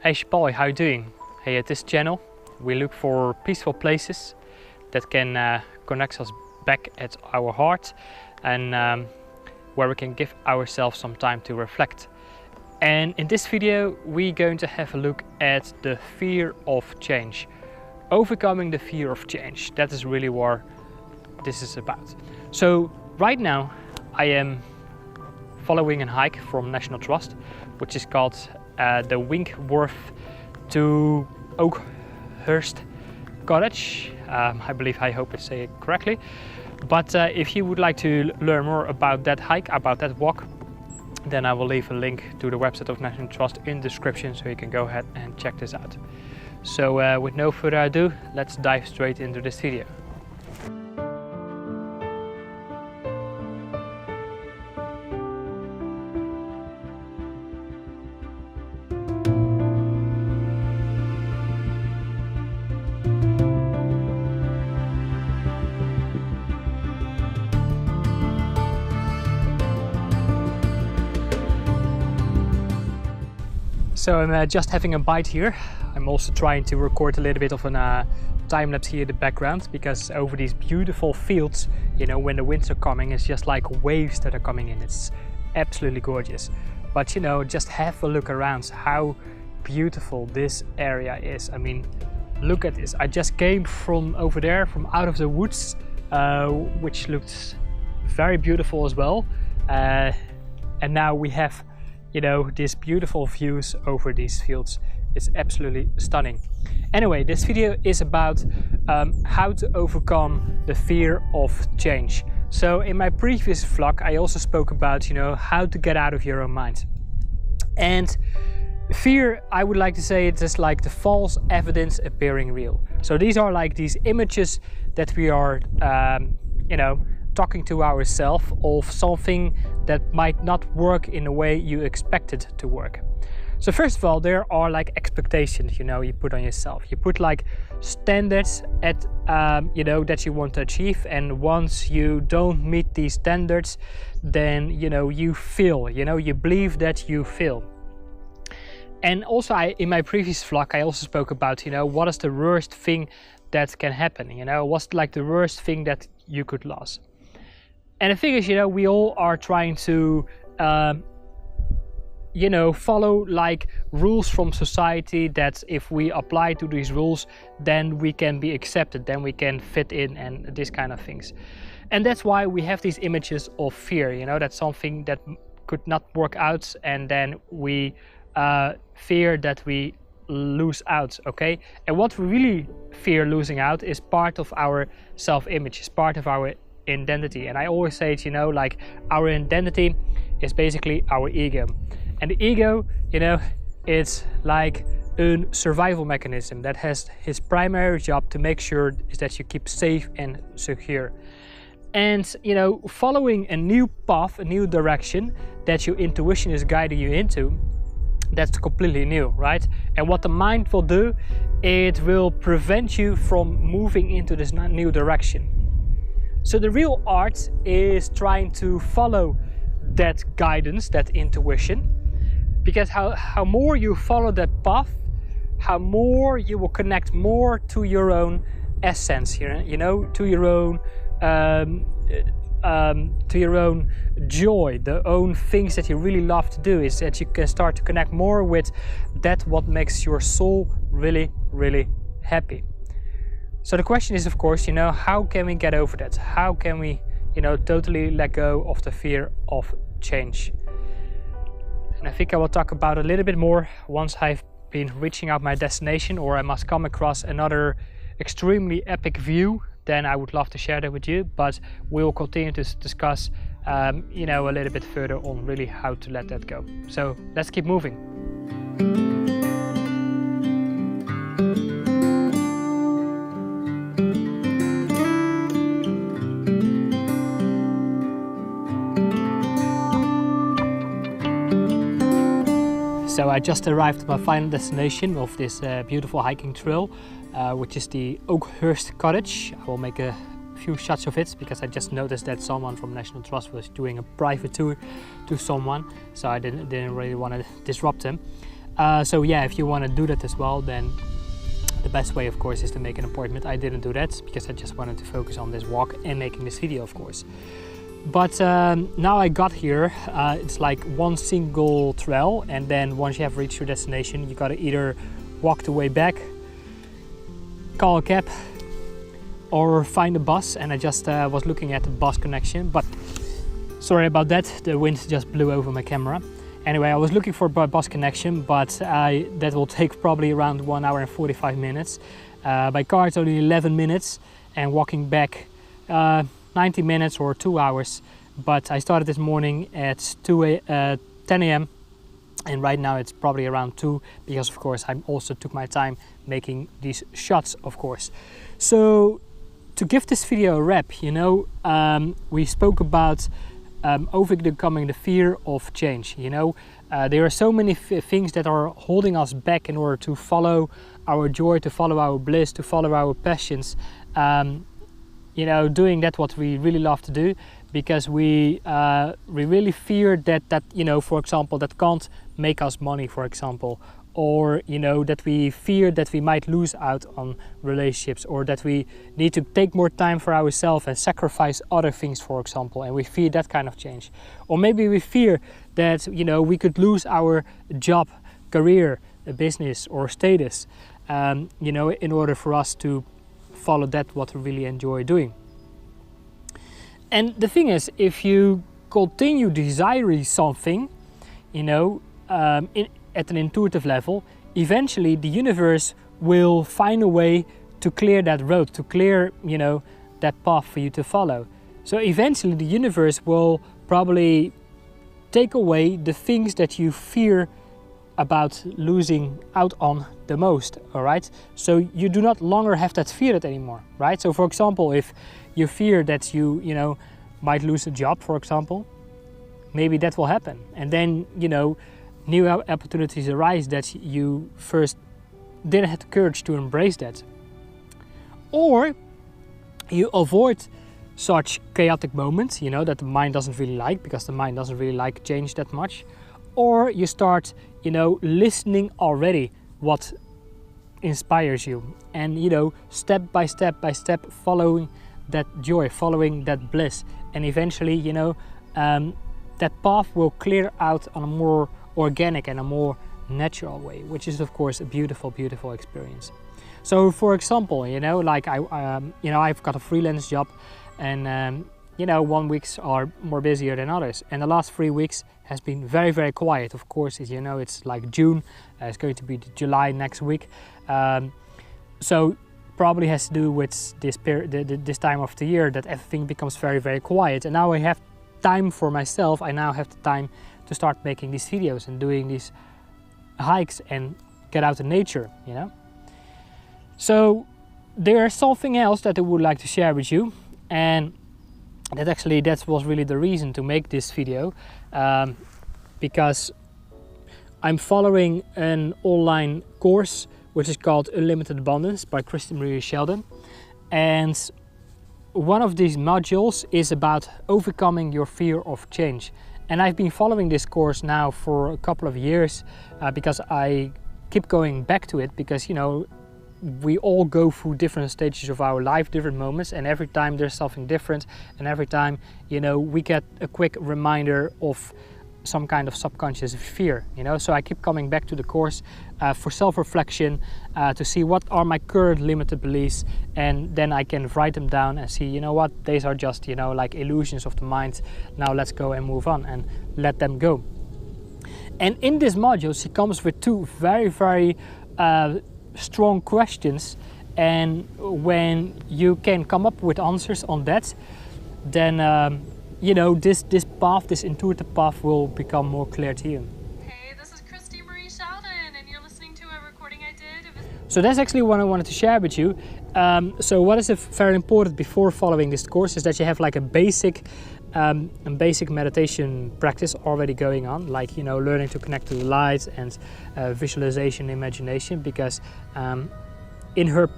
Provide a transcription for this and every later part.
Hey Shapali, how you doing? Hey, at this channel we look for peaceful places that can connect us back at our heart and where we can give ourselves some time to reflect. And in this video we're going to have a look at the fear of change. Overcoming the fear of change. That is really what this is about. So right now I am following a hike from National Trust, which is called the Winkworth to Oakhurst Cottage. I hope I say it correctly. But if you would like to learn more about that hike, about that walk, then I will leave a link to the website of National Trust in the description, so you can go ahead and check this out. So with no further ado, let's dive straight into this video. So I'm just having a bite here. I'm also trying to record a little bit of a time lapse here in the background, because over these beautiful fields, you know, when the winds are coming, it's just like waves that are coming in. It's absolutely gorgeous. But you know, just have a look around how beautiful this area is. I mean, look at this. I just came from over there, from out of the woods, which looked very beautiful as well. And now we have, you know, these beautiful views over these fields. It's absolutely stunning. Anyway, this video is about how to overcome the fear of change. So in my previous vlog I also spoke about, you know, how to get out of your own mind. And fear, I would like to say, it's just like the false evidence appearing real. So these are like these images that we are you know, talking to ourselves of something that might not work in the way you expect it to work. So first of all, there are like expectations, you know, you put on yourself. You put like standards at you know, that you want to achieve, and once you don't meet these standards, then you know, you fail. You know, you believe that you fail. And also in my previous vlog I also spoke about, you know, what is the worst thing that can happen, you know, what's like the worst thing that you could lose. And the thing is, you know, we all are trying to, you know, follow like rules from society, that if we apply to these rules, then we can be accepted, then we can fit in, and these kind of things. And that's why we have these images of fear, you know, that's something that could not work out, and then we fear that we lose out, okay? And what we really fear losing out is part of our self-image, is part of our identity. And I always say it, you know, like our identity is basically our ego. And the ego, you know, it's like a survival mechanism that has his primary job to make sure is that you keep safe and secure. And you know, following a new path, a new direction that your intuition is guiding you into, that's completely new, right? And what the mind will do, it will prevent you from moving into this new direction. So the real art is trying to follow that guidance, that intuition, because how more you follow that path, how more you will connect more to your own essence here, you know, to your own joy, the own things that you really love to do, is that you can start to connect more with that what makes your soul really, really happy. So the question is, of course, you know, how can we get over that? How can we, you know, totally let go of the fear of change? And I think I will talk about it a little bit more once I've been reaching out my destination, or I must come across another extremely epic view. Then I would love to share that with you, but we'll continue to discuss, you know, a little bit further on really how to let that go. So let's keep moving. So I just arrived at my final destination of this beautiful hiking trail, which is the Oakhurst Cottage. I will make a few shots of it because I just noticed that someone from National Trust was doing a private tour to someone, so I didn't really want to disrupt them. So yeah, if you want to do that as well, then the best way of course is to make an appointment. I didn't do that because I just wanted to focus on this walk and making this video of course. But now I got here, it's like one single trail, and then once you have reached your destination, you gotta either walk the way back, call a cab, or find a bus. And I just was looking at the bus connection, but sorry about that, the wind just blew over my camera. Anyway, I was looking for a bus connection, but that will take probably around 1 hour and 45 minutes. By car it's only 11 minutes, and walking back 90 minutes or 2 hours. But I started this morning at 10 a.m. and right now it's probably around 2, because of course I also took my time making these shots of course. So to give this video a wrap, you know, we spoke about overcoming the fear of change. You know, there are so many things that are holding us back in order to follow our joy, to follow our bliss, to follow our passions. You know, doing that what we really love to do, because we really fear that you know, for example, that can't make us money, for example, or you know, that we fear that we might lose out on relationships, or that we need to take more time for ourselves and sacrifice other things, for example, and we fear that kind of change. Or maybe we fear that, you know, we could lose our job, career, business or status, you know, in order for us to follow that what we really enjoy doing. And the thing is, if you continue desiring something, you know, at an intuitive level, eventually the universe will find a way to clear that road, to clear, you know, that path for you to follow. So eventually the universe will probably take away the things that you fear about losing out on the most, all right? So you do not longer have that fear anymore, right? So for example, if you fear that you know, might lose a job, for example, maybe that will happen. And then, you know, new opportunities arise that you first didn't have the courage to embrace that. Or you avoid such chaotic moments, you know, that the mind doesn't really like, because the mind doesn't really like change that much. Or you start, you know, listening already what inspires you, and you know, step by step following that joy, following that bliss, and eventually, you know, that path will clear out on a more organic and a more natural way, which is of course a beautiful experience. So for example, you know, like you know, I've got a freelance job, and you know, 1 weeks are more busier than others, and the last 3 weeks has been very quiet. Of course, as you know, it's like June, it's going to be July next week, so probably has to do with this time of the year that everything becomes very quiet. And now I have time for myself. I now have the time to start making these videos and doing these hikes and get out in nature, you know. So there's something else that I would like to share with you, and that was really the reason to make this video, because I'm following an online course which is called Unlimited Abundance by Kristen Marie Sheldon, and one of these modules is about overcoming your fear of change. And I've been following this course now for a couple of years, because I keep going back to it, because you know, we all go through different stages of our life, different moments, and every time there's something different, and every time, you know, we get a quick reminder of some kind of subconscious fear, you know. So I keep coming back to the course for self-reflection, to see what are my current limited beliefs, and then I can write them down and see, you know what, these are just, you know, like illusions of the mind. Now let's go and move on and let them go. And in this module she comes with two very strong questions, and when you can come up with answers on that, then you know, this path, this intuitive path will become more clear to you. Hey, this is Kristen Marie Sheldon, and you're listening to a recording I did. So that's actually what I wanted to share with you. So what is very important before following this course is that you have like a basic meditation practice already going on, like, you know, learning to connect to the light and visualization, imagination, because in her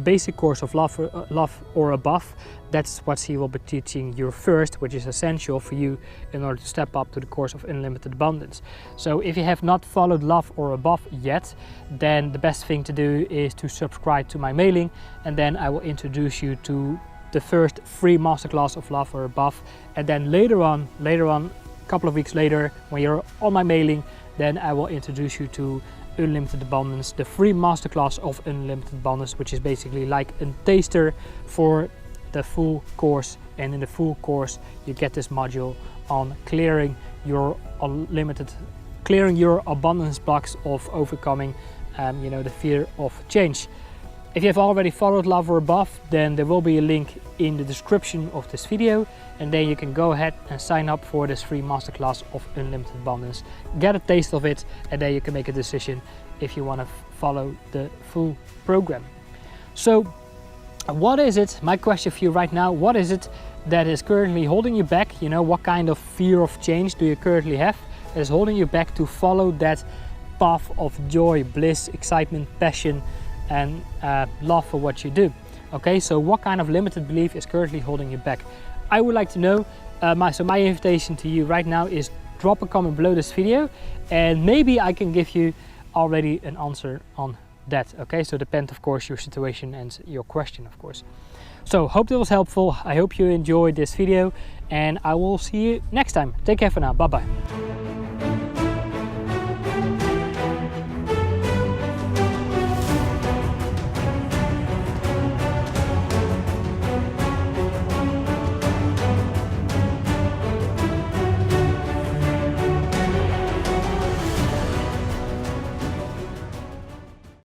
basic course of love or above, that's what he will be teaching you first, which is essential for you in order to step up to the course of unlimited abundance. So if you have not followed love or above yet, then the best thing to do is to subscribe to my mailing, and then I will introduce you to the first free masterclass of love or above. And then later on, a couple of weeks later, when you're on my mailing, then I will introduce you to Unlimited Abundance, the free masterclass of Unlimited Abundance, which is basically like a taster for the full course. And in the full course you get this module on clearing your abundance blocks of overcoming the fear of change. If you have already followed love or above, then there will be a link in the description of this video, and then you can go ahead and sign up for this free masterclass of Unlimited Abundance. Get a taste of it, and then you can make a decision if you want to follow the full program. So what is it, my question for you right now, what is it that is currently holding you back? What kind of fear of change do you currently have that is holding you back to follow that path of joy, bliss, excitement, passion, and love for what you do? Okay, so what kind of limited belief is currently holding you back? I would like to know. So my invitation to you right now is drop a comment below this video, and maybe I can give you already an answer on that. Okay, so depend of course your situation and your question, of course. So hope that was helpful. I hope you enjoyed this video, and I will see you next time. Take care for now. Bye bye.